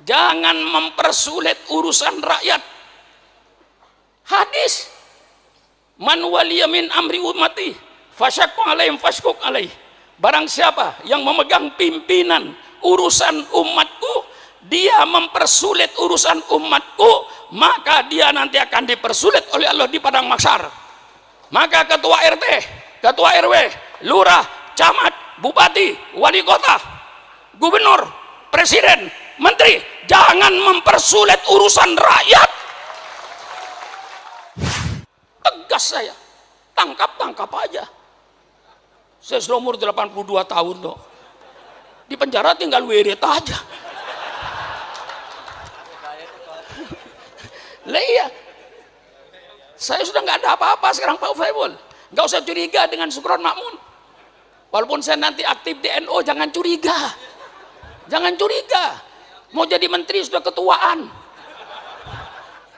jangan mempersulit urusan rakyat. Hadis, man waliya min amri ummati fasyaqqa alaihim fashquq alaih. Barang siapa yang memegang pimpinan urusan umatku, dia mempersulit urusan umatku, maka dia nanti akan dipersulit oleh Allah di padang mahsyar. Maka ketua RT, ketua RW, lurah, camat, bupati, wali kota, gubernur, presiden, menteri, jangan mempersulit urusan rakyat. Tegas saya, tangkap aja. Saya sudah umur 82 tahun loh, di penjara tinggal wirid aja. Lah iya, saya sudah nggak ada apa-apa sekarang Pak Faibul, nggak usah curiga dengan Sukron Makmun. Walaupun saya nanti aktif di NU, jangan curiga, jangan curiga. Mau jadi menteri sudah ketuaan,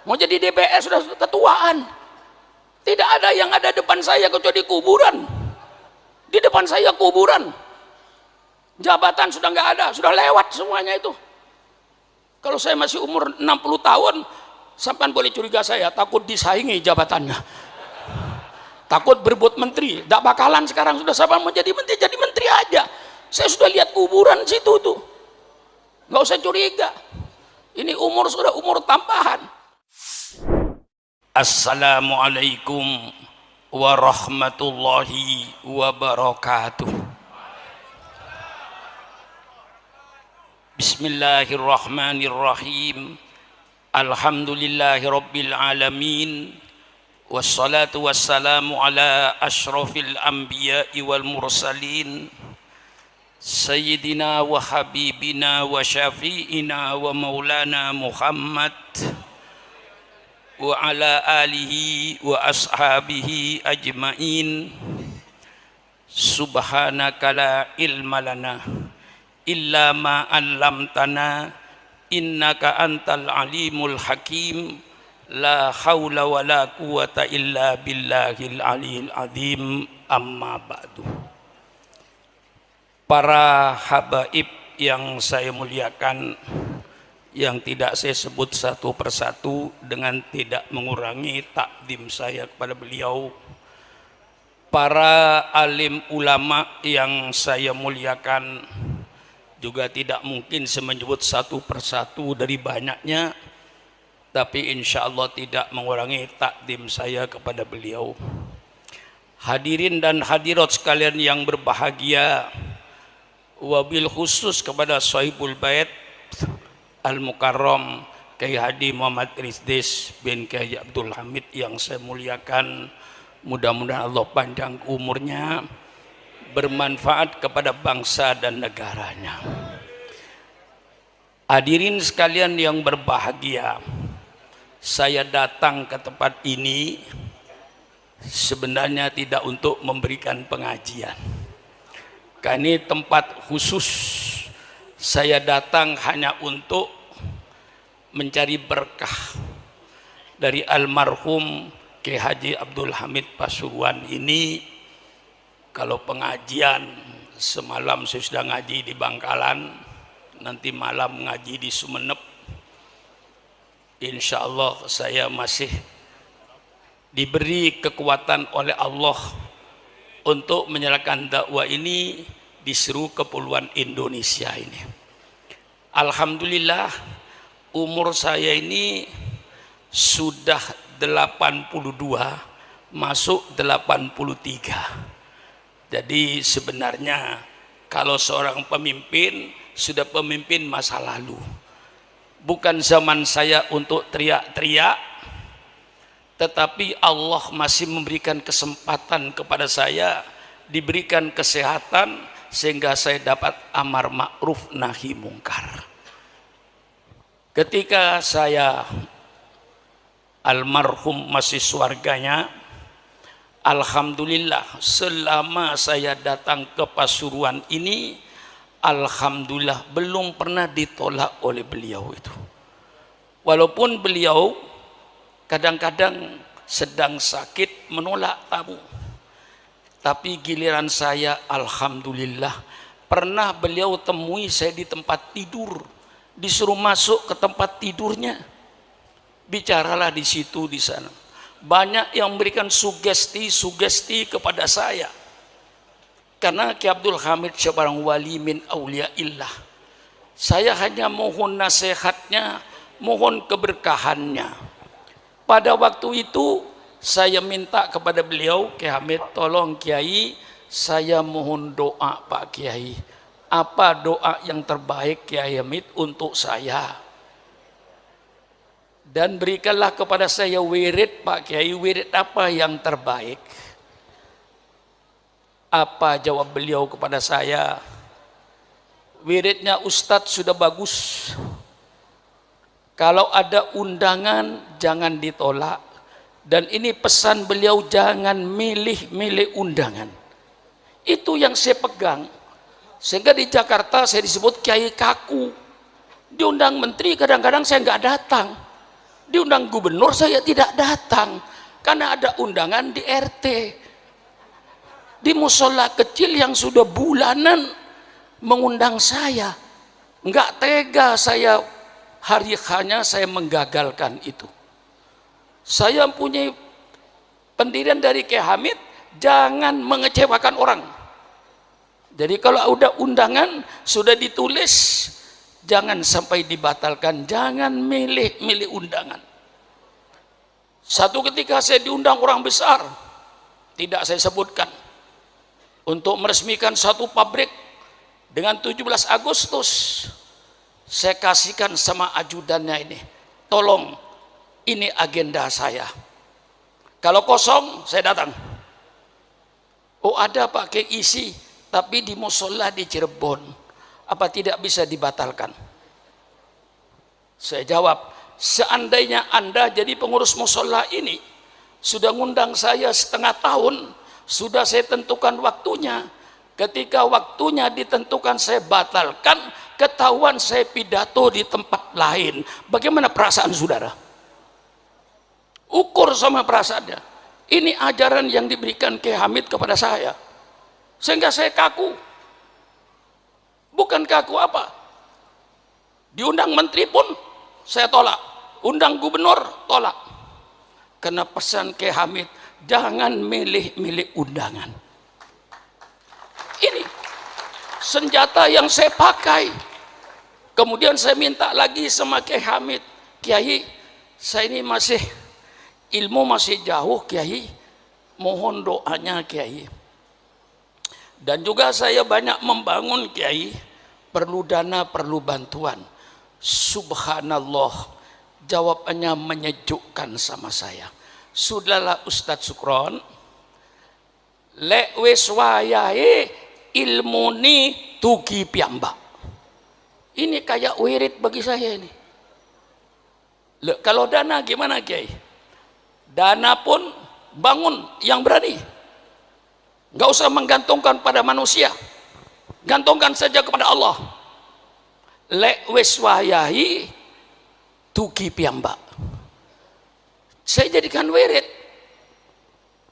mau jadi DPR sudah ketuaan. Tidak ada yang ada depan saya kecuali kuburan. Di depan saya kuburan. Jabatan sudah nggak ada, sudah lewat semuanya itu. Kalau saya masih umur 60 tahun, sampean boleh curiga saya takut disaingi jabatannya, takut berebut menteri. Tidak bakalan sekarang, sudah sampean mau jadi menteri aja. Saya sudah lihat kuburan situ tuh, nggak usah curiga. Ini umur sudah umur tambahan. Assalamualaikum warahmatullahi wabarakatuh. Bismillahirrahmanirrahim. Alhamdulillahi rabbil alamin. Wassalatu wassalamu ala ashrafil anbiya'i wal mursalin, sayyidina wa habibina wa syafi'ina wa maulana Muhammad wa ala alihi wa ashabihi ajma'in. Subhanaka la ilma lana illa ma 'allamtana innaka antal alimul hakim. La haula wa la quwata illa billahil aliyil azim. Amma ba'du. Para habaib yang saya muliakan, yang tidak saya sebut satu persatu dengan tidak mengurangi takdim saya kepada beliau, para alim ulama yang saya muliakan, juga tidak mungkin saya menyebut satu persatu dari banyaknya, tapi insya Allah tidak mengurangi takdim saya kepada beliau. Hadirin dan hadirat sekalian yang berbahagia, wabil khusus kepada Sahibul Bait Al-Mukarram Kiai Haji Muhammad Rizdes bin Kiai Abdul Hamid yang saya muliakan. Mudah-mudahan Allah panjang umurnya, bermanfaat kepada bangsa dan negaranya. Hadirin sekalian yang berbahagia, saya datang ke tempat ini sebenarnya tidak untuk memberikan pengajian, karena ini tempat khusus. Saya datang hanya untuk mencari berkah dari almarhum Kiai Haji Abdul Hamid Pasuruan ini. Kalau pengajian, semalam saya sudah ngaji di Bangkalan, nanti malam ngaji di Sumeneb. Insya Allah saya masih diberi kekuatan oleh Allah untuk menyerahkan dakwah ini di seluruh kepulauan Indonesia ini. Alhamdulillah, umur saya ini sudah 82 masuk 83. Jadi sebenarnya kalau seorang pemimpin sudah pemimpin masa lalu, bukan zaman saya untuk teriak-teriak, tetapi Allah masih memberikan kesempatan kepada saya, diberikan kesehatan sehingga saya dapat amar ma'ruf nahi mungkar. Ketika saya almarhum masih surganya, alhamdulillah selama saya datang ke Pasuruan ini, alhamdulillah belum pernah ditolak oleh beliau itu. Walaupun beliau kadang-kadang sedang sakit menolak tamu, tapi giliran saya alhamdulillah pernah beliau temui saya di tempat tidur disuruh masuk ke tempat tidurnya, bicaralah di situ di sana. Banyak yang memberikan sugesti kepada saya, karena Ki Abdul Hamid seorang wali min auliaillah. Saya hanya mohon nasihatnya, mohon keberkahannya. Pada waktu itu saya minta kepada beliau, Ki Hamid, tolong Kiai, saya mohon doa Pak Kiai. Apa doa yang terbaik Kiai Hamid untuk saya? Dan berikanlah kepada saya wirid Pak Kiai, wirid apa yang terbaik? Apa jawab beliau kepada saya? Wiridnya Ustadz sudah bagus. Kalau ada undangan jangan ditolak. Dan ini pesan beliau, jangan milih-milih undangan. Itu yang saya pegang. Sehingga di Jakarta saya disebut Kiai Kaku. Diundang menteri kadang-kadang saya nggak datang. Diundang gubernur saya tidak datang. Karena ada undangan di RT. Di musola kecil yang sudah bulanan mengundang saya. Nggak tega saya, hari hanya saya menggagalkan itu. Saya mempunyai pendirian dari Kiai Hamid, jangan mengecewakan orang. Jadi kalau udah undangan sudah ditulis, jangan sampai dibatalkan, jangan milih-milih undangan. Satu ketika saya diundang orang besar, tidak saya sebutkan, untuk meresmikan satu pabrik dengan 17 Agustus. Saya kasihkan sama ajudannya ini, tolong ini agenda saya. Kalau kosong saya datang. Oh ada Pak, isi. Tapi di musola di Cirebon, apa tidak bisa dibatalkan? Saya jawab, seandainya Anda jadi pengurus musola ini, sudah ngundang saya setengah tahun, sudah saya tentukan waktunya. Ketika waktunya ditentukan saya batalkan, ketahuan saya pidato di tempat lain. Bagaimana perasaan saudara? Ukur sama perasaannya. Ini ajaran yang diberikan Kiai Hamid kepada saya. Sehingga saya kaku. Bukan kaku apa? Diundang menteri pun saya tolak. Undang gubernur tolak. Karena pesan Kiai Hamid, jangan milih-milih undangan. Ini senjata yang saya pakai. Kemudian saya minta lagi sama Kiai Hamid, Kiai, saya ini masih ilmu masih jauh Kiai, mohon doanya Kiai. Dan juga saya banyak membangun Kiai, perlu dana, perlu bantuan. Subhanallah, jawabannya menyejukkan sama saya. Sudahlah Ustadz Sukron, lek wis wayahe ilmuni tugi piyambak. Ini kayak wirid bagi saya ini. Lek, kalau dana gimana Kiai? Dana pun bangun yang berani. Nggak usah menggantungkan pada manusia, gantungkan saja kepada Allah. Lek wis wayahi tugi piyambak. Saya jadikan wirid.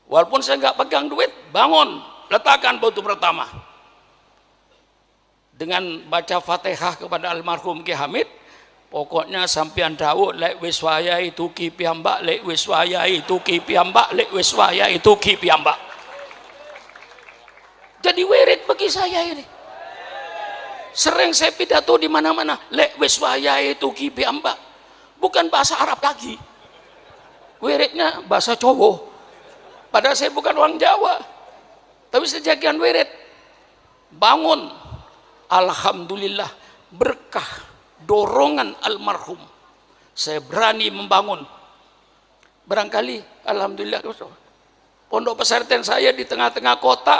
Walaupun saya nggak pegang duit, bangun, letakkan batu pertama. Dengan baca Fatihah kepada almarhum Kiai Hamid, pokoknya sampean Daud lek wis wayahi tugi piyambak, lek wis wayahi tugi piyambak, lek wis wayahi tugi piyambak. Jadi wirid bagi saya ini. Sering saya pidato di mana-mana, lek wis wayahe tugi piyambak. Bukan bahasa Arab lagi. Wiridnya bahasa Jawa. Padahal saya bukan orang Jawa. Tapi saya jadikan wirid. Bangun. Alhamdulillah, berkah dorongan almarhum. Saya berani membangun. Barangkali alhamdulillah pondok pesantren saya di tengah-tengah kota.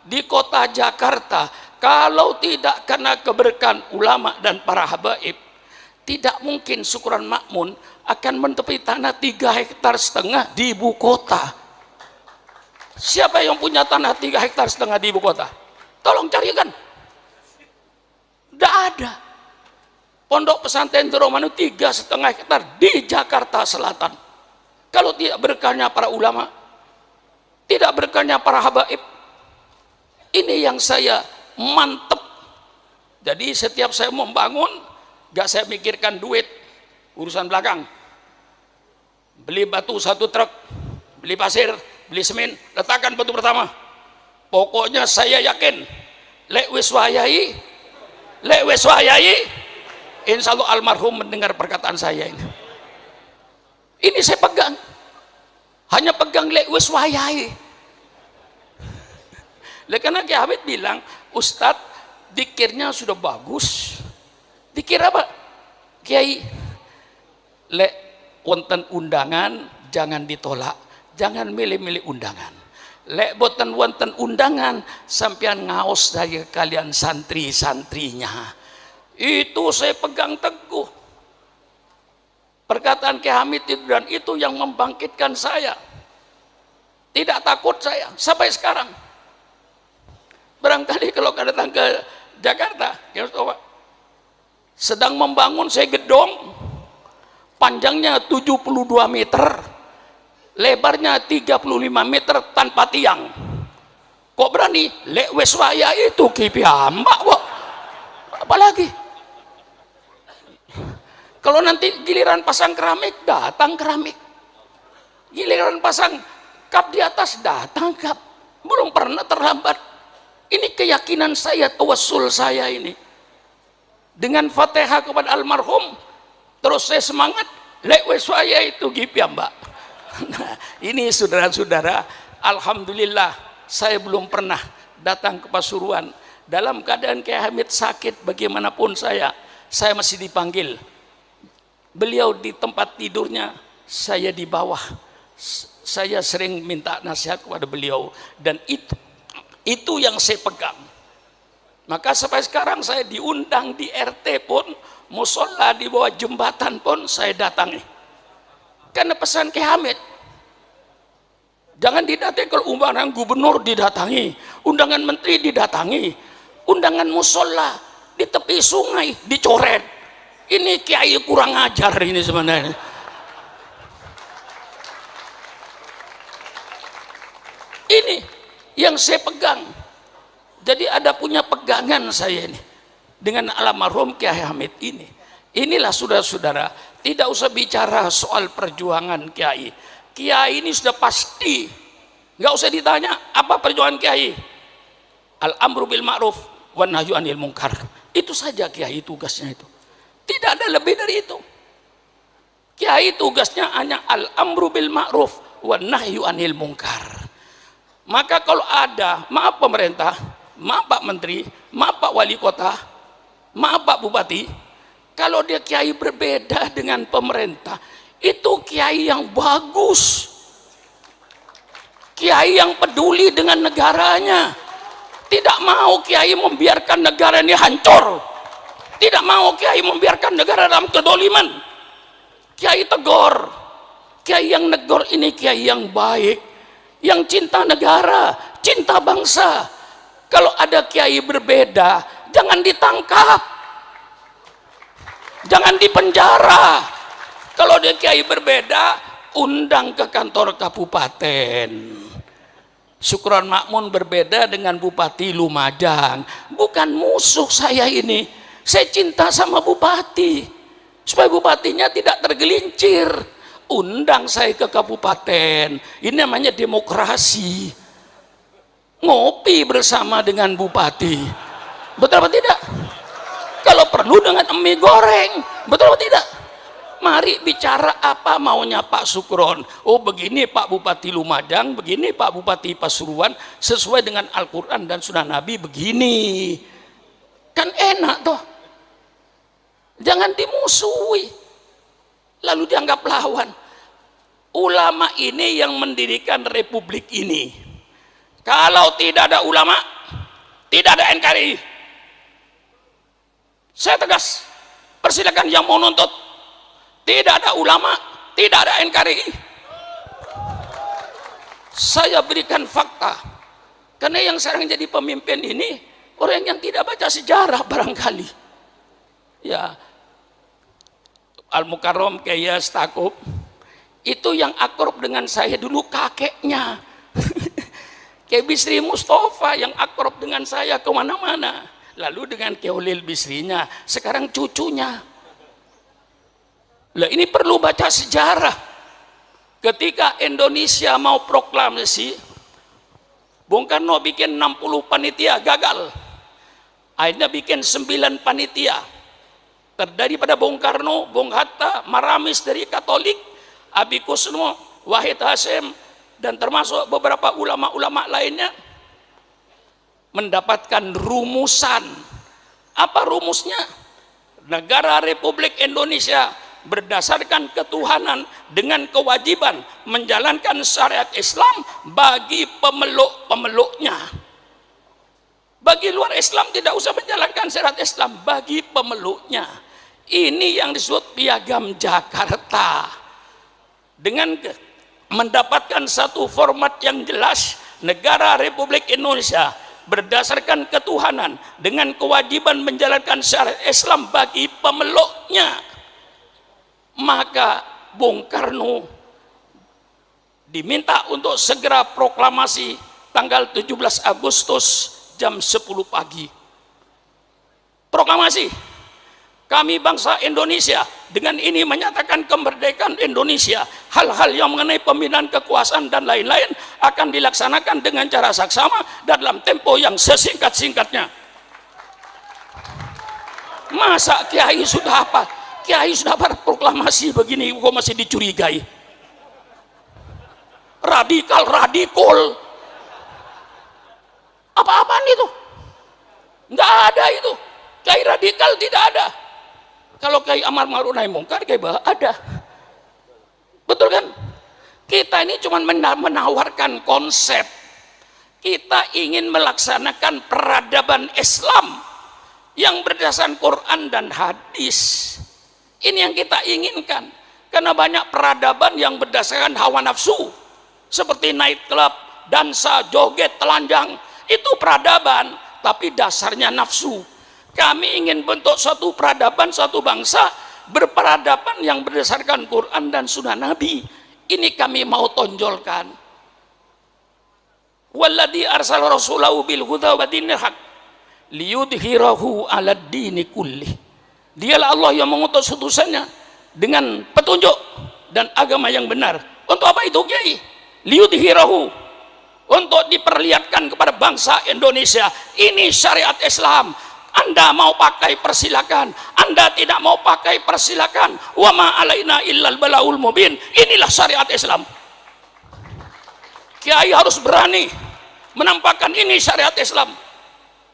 Di kota Jakarta, kalau tidak karena keberkahan ulama dan para habaib, tidak mungkin Syukuran Makmun akan menepi tanah 3,5 hektar di ibu kota. Siapa yang punya tanah 3,5 hektar di ibu kota? Tolong carikan. Tidak ada. Pondok pesantren Doromanu 3,5 hektar di Jakarta Selatan. Kalau tidak berkahnya para ulama, tidak berkahnya para habaib, ini yang saya mantep. Jadi setiap saya membangun, Gak saya mikirkan duit, urusan belakang. Beli batu 1 truk, beli pasir, beli semen, letakkan batu pertama. Pokoknya saya yakin, lek wis wayai, insya Allah almarhum mendengar perkataan saya ini. Ini saya pegang, hanya pegang lek wis wayai. Karena Kiai Hamid bilang, Ustadz dikirnya sudah bagus. Dikir apa? Kiai, lek wonten undangan jangan ditolak, jangan milih-milih undangan. Lek boten wonten undangan sampean ngaos dari kalian santri-santrinya. Itu saya pegang teguh. Perkataan Kiai Hamid itu, dan itu yang membangkitkan saya. Tidak takut saya sampai sekarang. Barangkali kalau datang ke Jakarta, ya Pak, sedang membangun saya gedung, panjangnya 72 meter, lebarnya 35 meter tanpa tiang. Kok berani? Lek wis waya itu kipi hamba kok. Apalagi kalau nanti giliran pasang keramik, datang keramik. Giliran pasang kap di atas, datang kap. Belum pernah terlambat. Ini keyakinan saya, tawassul saya ini. Dengan Fatihah kepada almarhum, terus saya semangat, lek wis waya itu kipi hamba. Nah, ini saudara-saudara, alhamdulillah saya belum pernah datang ke Pasuruan dalam keadaan Kiai Hamid sakit bagaimanapun saya masih dipanggil. Beliau di tempat tidurnya, saya di bawah. Saya sering minta nasihat kepada beliau, dan itu yang saya pegang. Maka sampai sekarang saya diundang di RT pun, musola di bawah jembatan pun saya datangi. Karena pesan Kiai Hamid, jangan didatangi. Kalau undangan gubernur didatangi, undangan menteri didatangi, undangan musola di tepi sungai dicoret. Ini kiai kurang ajar ini sebenarnya. Ini yang saya pegang. Jadi ada punya pegangan saya ini dengan almarhum Kiai Hamid ini. Inilah saudara-saudara, tidak usah bicara soal perjuangan kiai. Kiai ini sudah pasti, nggak usah ditanya apa perjuangan kiai. Al-amru bil ma'ruf wan nahyu anil munkar. Itu saja kiai tugasnya itu. Tidak ada lebih dari itu. Kiai tugasnya hanya al-amru bil ma'ruf wan nahyu anil munkar. Maka kalau ada, maaf pemerintah, maaf Pak Menteri, maaf Pak Wali Kota, maaf Pak Bupati, kalau dia kiai berbeda dengan pemerintah, itu kiai yang bagus, kiai yang peduli dengan negaranya, tidak mau kiai membiarkan negara ini hancur, tidak mau kiai membiarkan negara dalam kedoliman. Kiai tegur, kiai yang negor ini kiai yang baik, yang cinta negara, cinta bangsa. Kalau ada kiai berbeda, jangan ditangkap, jangan dipenjara. Kalau dia kiai berbeda, undang ke kantor kabupaten. Syukron Makmun berbeda dengan Bupati Lumajang, bukan musuh saya ini. Saya cinta sama bupati, supaya bupatinya tidak tergelincir. Undang saya ke kabupaten. Ini namanya demokrasi. Ngopi bersama dengan bupati. Betul apa tidak? Kalau perlu dengan mie goreng. Betul apa tidak? Mari bicara apa maunya Pak Sukron. Oh begini Pak Bupati Lumajang, begini Pak Bupati Pasuruan, sesuai dengan Al-Quran dan Sunnah Nabi begini. Kan enak toh. Jangan dimusuhi lalu dianggap lawan. Ulama ini yang mendirikan republik ini. Kalau tidak ada ulama, tidak ada NKRI. Saya tegas, persilakan yang mau nuntut. Tidak ada ulama, tidak ada NKRI. Saya berikan fakta, karena yang sekarang jadi pemimpin ini orang yang tidak baca sejarah barangkali. Ya, Al-Mukarram Kiai Stakuf itu yang akrab dengan saya dulu kakeknya. Kiai Bisri Mustafa yang akrab dengan saya kemana-mana. Lalu dengan Kiai Ulil Bisrinya, sekarang cucunya. Lah ini perlu baca sejarah. Ketika Indonesia mau proklamasi, Bung Karno bikin 60 panitia, gagal. Akhirnya bikin 9 panitia. Terdiri pada Bung Karno, Bung Hatta, Maramis dari Katolik, Abi Kusno, Wahid Hasyim, dan termasuk beberapa ulama-ulama lainnya mendapatkan rumusan. Apa rumusnya? Negara Republik Indonesia berdasarkan ketuhanan dengan kewajiban menjalankan syariat Islam bagi pemeluk-pemeluknya. Bagi luar Islam tidak usah menjalankan syariat Islam, bagi pemeluknya. Ini yang disebut Piagam Jakarta. Dengan mendapatkan satu format yang jelas, negara Republik Indonesia berdasarkan ketuhanan dengan kewajiban menjalankan syariat Islam bagi pemeluknya, maka Bung Karno diminta untuk segera proklamasi tanggal 17 Agustus jam 10 pagi. Proklamasi, kami bangsa Indonesia dengan ini menyatakan kemerdekaan Indonesia. Hal-hal yang mengenai pembinaan kekuasaan dan lain-lain akan dilaksanakan dengan cara saksama dalam tempo yang sesingkat-singkatnya. Masa kiai sudah apa? Kiai sudah berproklamasi begini kok masih dicurigai? Radikal. Apa-apaan itu? Nggak ada itu. Kiai radikal tidak ada. Kalau Kiai Amar Ma'ruf Nahi Mungkar, Kiai Bah ada. Betul kan? Kita ini cuma menawarkan konsep. Kita ingin melaksanakan peradaban Islam yang berdasarkan Quran dan hadis. Ini yang kita inginkan. Karena banyak peradaban yang berdasarkan hawa nafsu. Seperti night club, dansa, joget, telanjang. Itu peradaban, tapi dasarnya nafsu. Kami ingin bentuk suatu peradaban, suatu bangsa berperadaban yang berdasarkan Quran dan Sunnah Nabi. Ini kami mau tonjolkan. Walladzi arsala rasulahu bil huda wa dinil haq liyudhhirahu 'alad dini kulli. Dialah Allah yang mengutus utusannya dengan petunjuk dan agama yang benar. Untuk apa itu, Kiai? Liyudhhirahu, untuk diperlihatkan kepada bangsa Indonesia, ini syariat Islam. Anda mau pakai persilakan, Anda tidak mau pakai persilakan. Wa ma alaina illal balaul mubin. Inilah syariat Islam. Kiai harus berani menampakkan ini syariat Islam.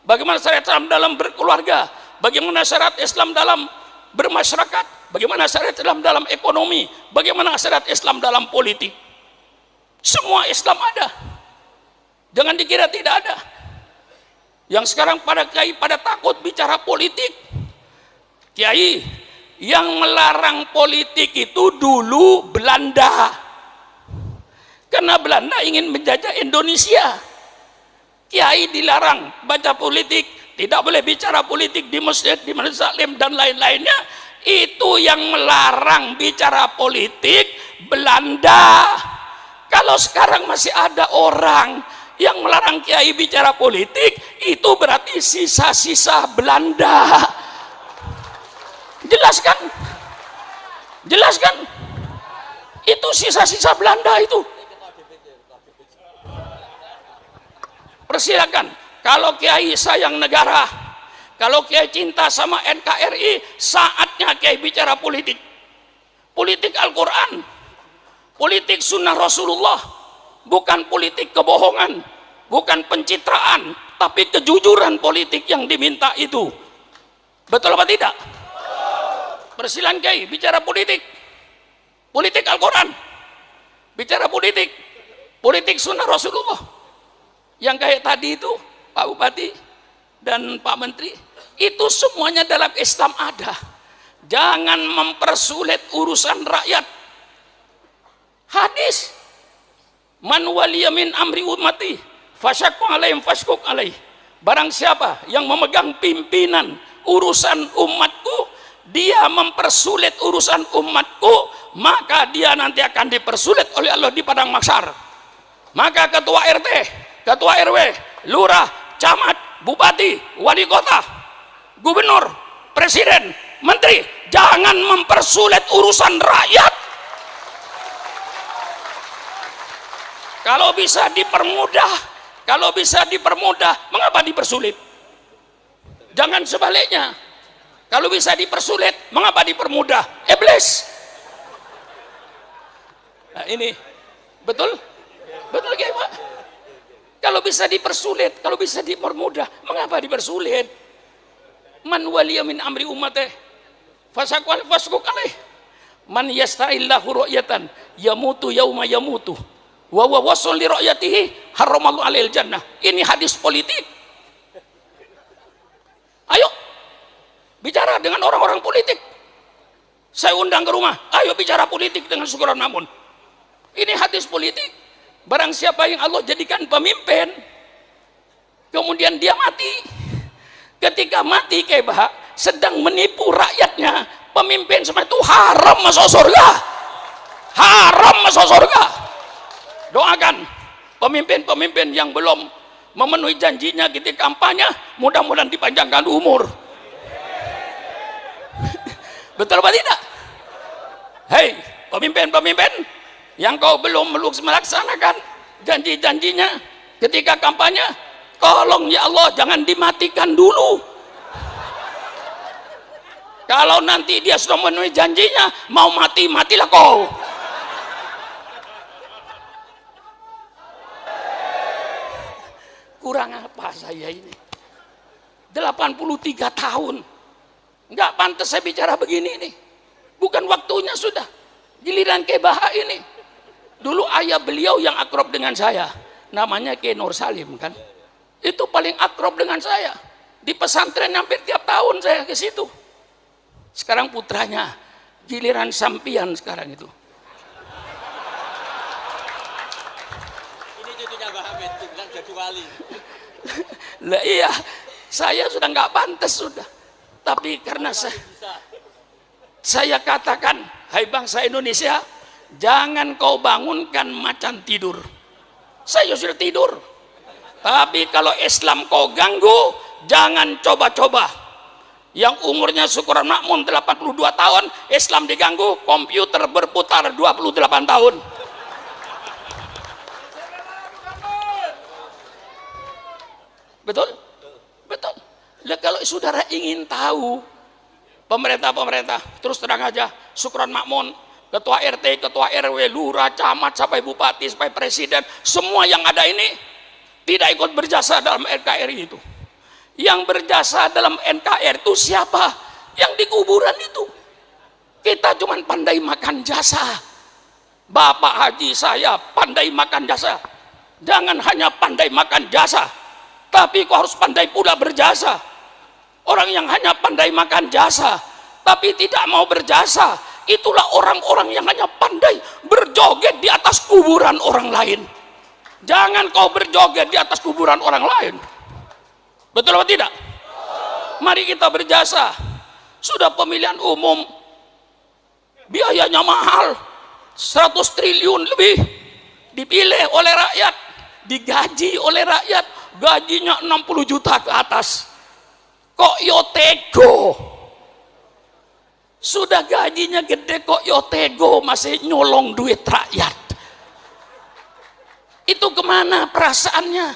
Bagaimana syariat Islam dalam berkeluarga, bagaimana syariat Islam dalam bermasyarakat, bagaimana syariat Islam dalam ekonomi, bagaimana syariat Islam dalam politik. Semua Islam ada. Jangan dikira tidak ada. Yang sekarang pada kiai pada takut bicara politik. Kiai yang melarang politik itu dulu Belanda. Karena Belanda ingin menjajah Indonesia. Kiai dilarang baca politik, tidak boleh bicara politik di masjid, di majelis taklim dan lain-lainnya. Itu yang melarang bicara politik Belanda. Kalau sekarang masih ada orang yang melarang kiai bicara politik, itu berarti sisa-sisa Belanda. Jelaskan? Jelaskan? Itu sisa-sisa Belanda itu. Persilakan. Kalau kiai sayang negara, kalau kiai cinta sama NKRI, saatnya kiai bicara politik. Politik Al-Quran, politik sunnah Rasulullah. Bukan politik kebohongan, bukan pencitraan, tapi kejujuran politik yang diminta itu. Betul apa tidak? Persilakan Kiai bicara politik, politik Al-Quran, bicara politik, politik sunnah Rasulullah. Yang kayak tadi itu Pak Bupati dan Pak Menteri, itu semuanya dalam Islam ada. Jangan mempersulit urusan rakyat. Hadis, man waliya min amri ummati fasyaqqa alaihim fashquq alaih. Barang siapa yang memegang pimpinan urusan umatku, dia mempersulit urusan umatku, maka dia nanti akan dipersulit oleh Allah di padang mahsyar. Maka ketua RT, ketua RW, lurah, camat, bupati, wali kota, gubernur, presiden, menteri, jangan mempersulit urusan rakyat. Kalau bisa dipermudah, mengapa dipersulit? Jangan sebaliknya. Kalau bisa dipersulit, mengapa dipermudah? Iblis. Nah, ini betul? Betul Kiai Pak? Kalau bisa dipersulit, kalau bisa dipermudah, mengapa dipersulit? Man waliya min amri umatih fasaqwal fasquk alaih. Man yasta'illahu ru'yatan yamutu yauma yamutu wa wasul li ru'yatihi haramallahu alaihil jannah. Ini hadis politik. Ayo bicara dengan orang-orang politik. Saya undang ke rumah, ayo bicara politik dengan Syukron Makmun. Ini hadis politik. Barang siapa yang Allah jadikan pemimpin, kemudian dia mati, ketika mati kebah sedang menipu rakyatnya, pemimpin seperti itu haram masuk surga. Haram masuk surga. Doakan pemimpin-pemimpin yang belum memenuhi janjinya ketika kampanye, mudah-mudahan dipanjangkan umur. Betul apa tidak? Hei pemimpin-pemimpin yang kau belum melaksanakan janji-janjinya ketika kampanye, tolong ya Allah jangan dimatikan dulu. Kalau nanti dia sudah memenuhi janjinya, mau mati, matilah kau. Kurang apa saya ini? 83 tahun nggak pantas saya bicara begini nih. Bukan waktunya sudah. Giliran Kebaha ini. Dulu ayah beliau yang akrab dengan saya, namanya Kiai Nur Salim kan. Itu paling akrab dengan saya. Di pesantren hampir tiap tahun saya ke situ. Sekarang putranya, giliran sampian sekarang itu. Ini cucunya Mbah Hamid, bilang jadi wali. Lah iya, saya sudah nggak pantas sudah. Tapi karena saya katakan, hai bangsa Indonesia, jangan kau bangunkan macan tidur. Saya sudah tidur. Tapi kalau Islam kau ganggu, jangan coba-coba. Yang umurnya Syukron Makmun 82 tahun, Islam diganggu, komputer berputar 28 tahun. Betul? Betul. Lah kalau saudara ingin tahu, pemerintah, terus terang aja, Syukron Makmun, ketua RT, ketua RW, lurah, camat, sampai bupati, sampai presiden, semua yang ada ini tidak ikut berjasa dalam NKRI itu. Yang berjasa dalam NKRI itu siapa? Yang di kuburan itu. Kita cuma pandai makan jasa. Bapak Haji saya pandai makan jasa. Jangan hanya pandai makan jasa, tapi kau harus pandai pula berjasa. Orang yang hanya pandai makan jasa tapi tidak mau berjasa, itulah orang-orang yang hanya pandai berjoget di atas kuburan orang lain. Jangan kau berjoget di atas kuburan orang lain. Betul atau tidak? Mari kita berjasa. Sudah pemilihan umum, biayanya mahal, 100 triliun lebih, dipilih oleh rakyat, digaji oleh rakyat, gajinya 60 juta ke atas. Kok yotego? Sudah gajinya gede kok yotego masih nyolong duit rakyat. Itu kemana perasaannya?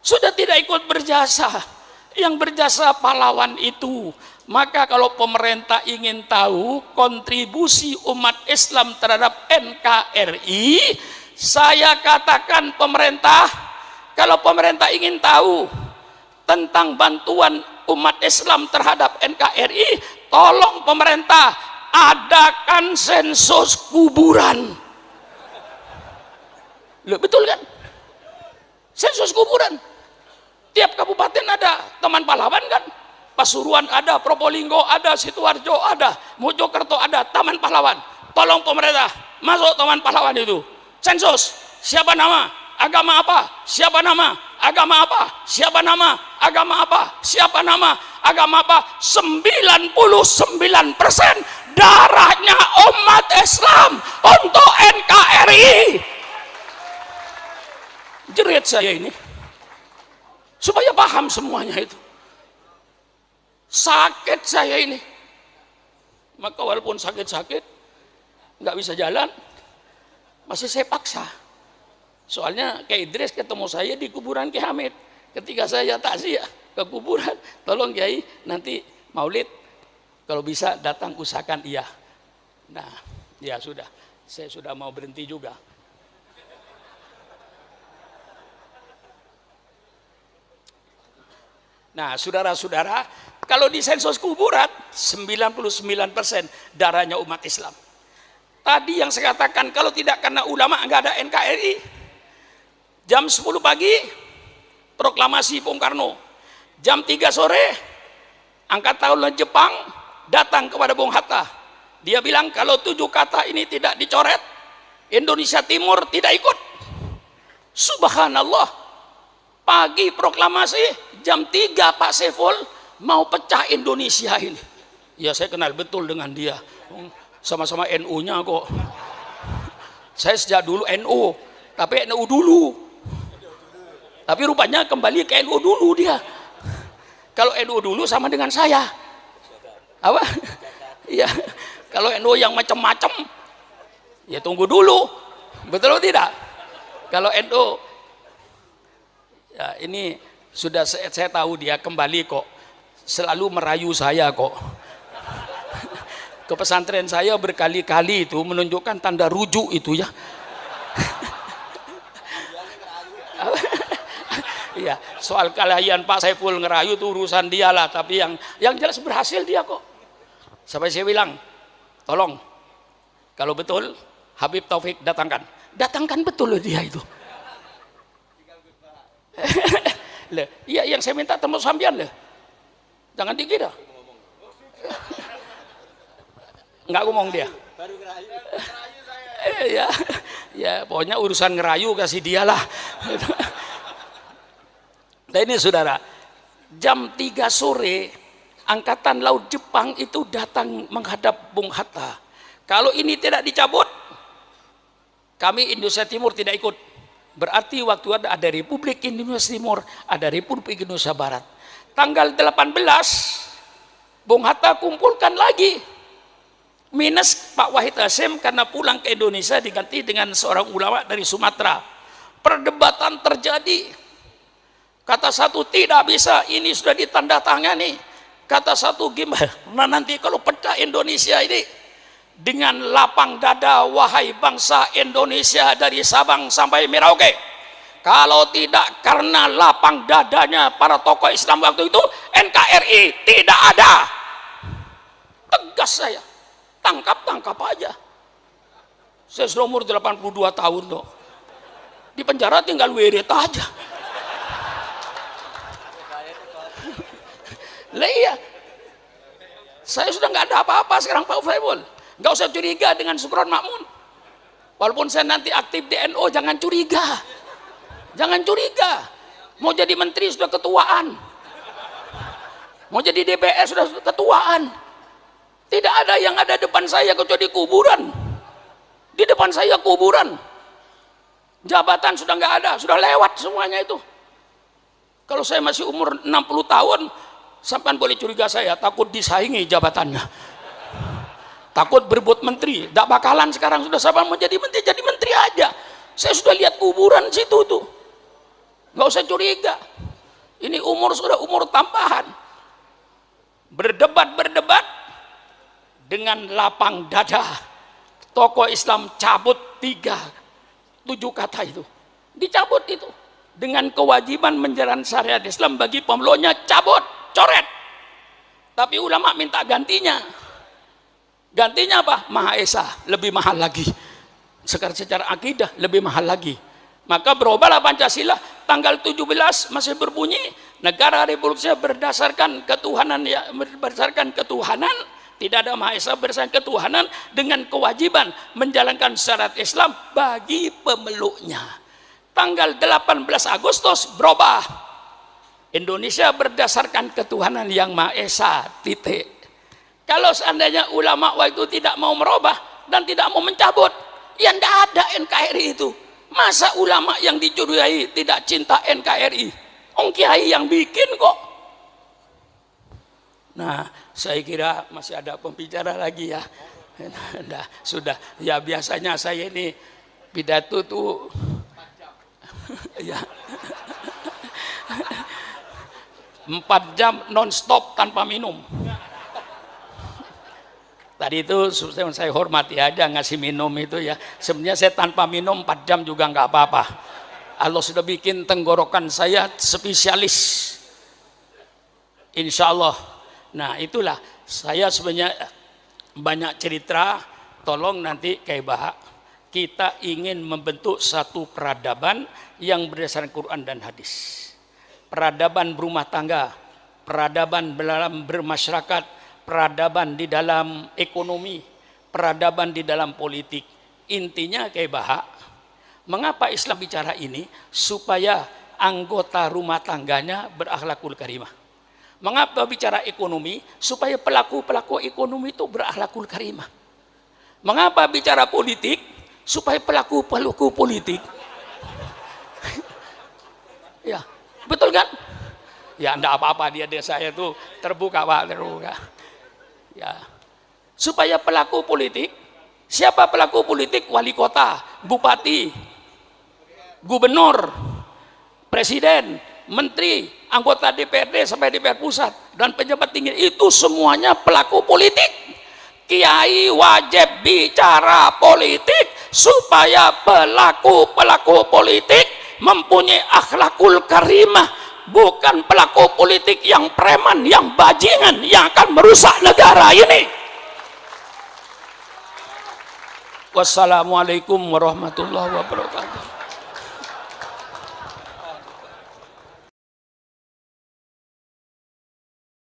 Sudah tidak ikut berjasa. Yang berjasa pahlawan itu. Maka kalau pemerintah ingin tahu kontribusi umat Islam terhadap NKRI, saya katakan pemerintah, kalau pemerintah ingin tahu tentang bantuan umat Islam terhadap NKRI, tolong pemerintah adakan sensus kuburan. Loh, betul kan? Sensus kuburan. Tiap kabupaten ada teman pahlawan kan? Pasuruan ada, Probolinggo ada, Sidoarjo ada, Mojokerto ada, taman pahlawan. Tolong pemerintah masuk taman pahlawan itu. Sensus, siapa nama, agama apa, siapa nama, agama apa, siapa nama, agama apa, siapa nama, agama apa. 99% darahnya umat Islam untuk NKRI. Jerit saya ini supaya paham semuanya itu. Sakit saya ini. Maka walaupun sakit-sakit, nggak bisa jalan, masih saya paksa. Soalnya Kiai Idris ketemu saya di kuburan Kiai Hamid. Ketika saya takziah ke kuburan, tolong Kiai nanti maulid kalau bisa datang usahakan iya. Nah, ya sudah, saya sudah mau berhenti juga. Nah, saudara-saudara, kalau di sensus kuburan 99% darahnya umat Islam. Tadi yang saya katakan, kalau tidak karena ulama nggak ada NKRI. Jam 10 pagi proklamasi Bung Karno. Jam 3 sore angkatan laut Jepang datang kepada Bung Hatta. Dia bilang kalau 7 kata ini tidak dicoret, Indonesia Timur tidak ikut. Subhanallah. Pagi proklamasi jam 3 Pak Saiful mau pecah Indonesia ini. Ya saya kenal betul dengan dia. Sama-sama NU-nya kok. Saya sejak dulu NU, tapi NU dulu. Tapi rupanya kembali ke NU dulu dia. Kalau NU dulu sama dengan saya. Apa? Iya. Kalau NU yang macam-macam, ya tunggu dulu. Betul atau tidak? Kalau NU, ya ini sudah saya tahu dia kembali kok. Selalu merayu saya kok. Ke pesantren saya berkali-kali itu menunjukkan tanda rujuk itu ya. Iya, soal kelahian Pak Saiful ngerayu itu urusan dia lah, tapi yang jelas berhasil dia kok. Sampai saya bilang, tolong kalau betul Habib Taufik datangkan betul loh dia itu. Iya, yang saya minta temu sampean loh. Jangan dikira. Nggak ngomong dia. Baru ngerayu. Ya, pokoknya urusan ngerayu kasih dia lah. Nah ini saudara, jam 3 sore angkatan laut Jepang itu datang menghadap Bung Hatta. Kalau ini tidak dicabut, kami Indonesia Timur tidak ikut. Berarti waktu ada Republik Indonesia Timur, ada Republik Indonesia Barat. Tanggal 18 Bung Hatta kumpulkan lagi minus Pak Wahid Hasyim karena pulang ke Indonesia diganti dengan seorang ulama dari Sumatera. Perdebatan terjadi. Kata satu tidak bisa, ini sudah ditandatangani. Kata satu gimana? Nah nanti kalau pecah Indonesia ini dengan lapang dada wahai bangsa Indonesia dari Sabang sampai Merauke. Kalau tidak karena lapang dadanya para tokoh Islam waktu itu, NKRI tidak ada. Tegas saya. Tangkap aja. Saya sudah umur 82 tahun loh. Di penjara tinggal wirid aja. Lah iya. Saya sudah nggak ada apa-apa sekarang Pak Faibul. Nggak usah curiga dengan Sukron Makmun. Walaupun saya nanti aktif di NU, jangan curiga. Jangan curiga. Mau jadi menteri sudah ketuaan. Mau jadi DPR sudah ketuaan. Tidak ada yang ada depan saya kecuali kuburan. Di depan saya kuburan. Jabatan sudah nggak ada, sudah lewat semuanya itu. Kalau saya masih umur 60 tahun, sampean boleh curiga saya takut disaingi jabatannya. Takut berebut menteri, tidak bakalan sekarang sudah sampean mau jadi menteri, jadi menteri aja. Saya sudah lihat kuburan situ tuh. Nggak usah curiga. Ini umur sudah umur tambahan. Berdebat dengan lapang dada. Tokoh Islam cabut 7 kata itu. Dicabut itu. Dengan kewajiban menjalankan syariat Islam bagi pemeluknya, cabut, coret. Tapi ulama minta gantinya. Gantinya apa? Maha Esa, lebih mahal lagi. Secara akidah lebih mahal lagi. Maka berubahlah Pancasila tanggal 17 masih berbunyi negara Republik Indonesia berdasarkan ketuhanan, tidak ada Maha Esa, berdasarkan ketuhanan dengan kewajiban menjalankan syariat Islam bagi pemeluknya. Tanggal 18 Agustus berubah. Indonesia berdasarkan ketuhanan yang Maha Esa, titik. Kalau seandainya ulama waktu itu tidak mau merubah dan tidak mau mencabut, ya tidak ada NKRI itu. Masa ulama yang dicurigai tidak cinta NKRI? Kiai yang bikin kok. Nah, saya kira masih ada pembicara lagi ya. Nah, sudah. Ya biasanya saya ini pidato tuh ya 4 jam non-stop tanpa minum. Tadi itu saya hormati aja ngasih minum itu ya. Sebenarnya saya tanpa minum 4 jam juga nggak apa-apa. Allah sudah bikin tenggorokan saya spesialis. Insya Allah. Nah itulah saya sebenarnya banyak cerita. Tolong nanti kayak Bahak, kita ingin membentuk satu peradaban yang berdasarkan Quran dan hadis. Peradaban berumah tangga, peradaban dalam bermasyarakat, peradaban di dalam ekonomi, peradaban di dalam politik. Intinya kayak Bahak, mengapa Islam bicara ini? Supaya anggota rumah tangganya berakhlakul karimah. Mengapa bicara ekonomi? Supaya pelaku-pelaku ekonomi itu berakhlakul karimah. Mengapa bicara politik? Supaya pelaku-pelaku politik ya, betul kan? Ya enggak apa-apa, dia saya tuh terbuka Pak, terbuka. Ya. Supaya pelaku politik, siapa pelaku politik? Wali kota, bupati, gubernur, presiden, menteri, anggota DPRD sampai DPR pusat dan pejabat tinggi, itu semuanya pelaku politik. Kiai wajib bicara politik supaya pelaku-pelaku politik mempunyai akhlakul karimah, bukan pelaku politik yang preman, yang bajingan, yang akan merusak negara ini. Wassalamualaikum warahmatullahi wabarakatuh.